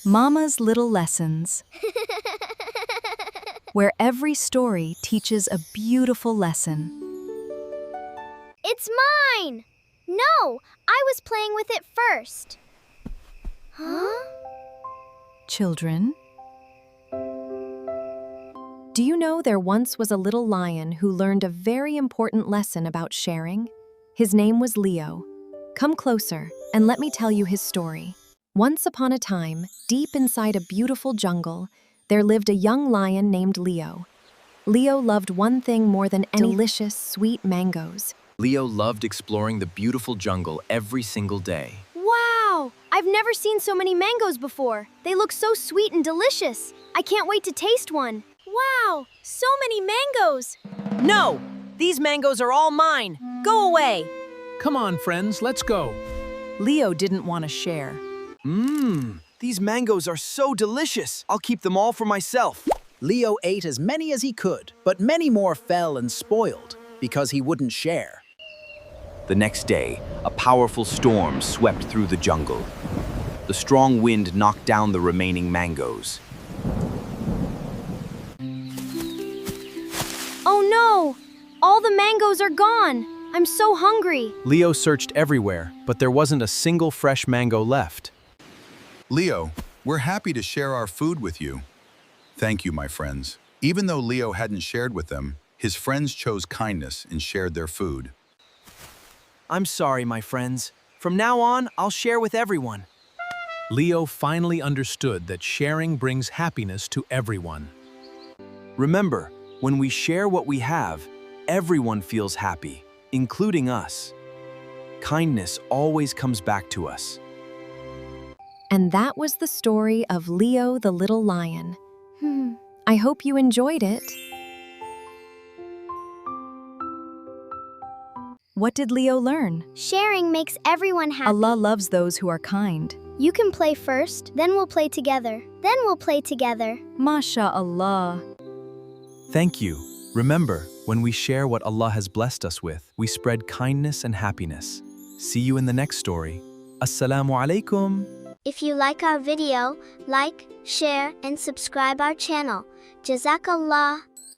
Mama's Little Lessons, where every story teaches a beautiful lesson. It's mine! No, I was playing with it first. Huh? Children, do you know there once was a little lion who learned a very important lesson about sharing? His name was Leo. Come closer and let me tell you his story. Once upon a time, deep inside a beautiful jungle, there lived a young lion named Leo. Leo loved one thing more than any: delicious, sweet mangoes. Leo loved exploring the beautiful jungle every single day. Wow! I've never seen so many mangoes before. They look so sweet and delicious. I can't wait to taste one. Wow! So many mangoes! No! These mangoes are all mine. Go away! Come on, friends, let's go. Leo didn't want to share. These mangoes are so delicious. I'll keep them all for myself. Leo ate as many as he could, but many more fell and spoiled because he wouldn't share. The next day, a powerful storm swept through the jungle. The strong wind knocked down the remaining mangoes. Oh no! All the mangoes are gone! I'm so hungry. Leo searched everywhere, but there wasn't a single fresh mango left. Leo, we're happy to share our food with you. Thank you, my friends. Even though Leo hadn't shared with them, his friends chose kindness and shared their food. I'm sorry, my friends. From now on, I'll share with everyone. Leo finally understood that sharing brings happiness to everyone. Remember, when we share what we have, everyone feels happy, including us. Kindness always comes back to us. And that was the story of Leo the little lion. I hope you enjoyed it. What did Leo learn? Sharing makes everyone happy. Allah loves those who are kind. You can play first, then we'll play together. Then we'll play together. MashaAllah. Thank you. Remember, when we share what Allah has blessed us with, we spread kindness and happiness. See you in the next story. Assalamu alaikum. If you like our video, like, share, and subscribe our channel. Jazakallah.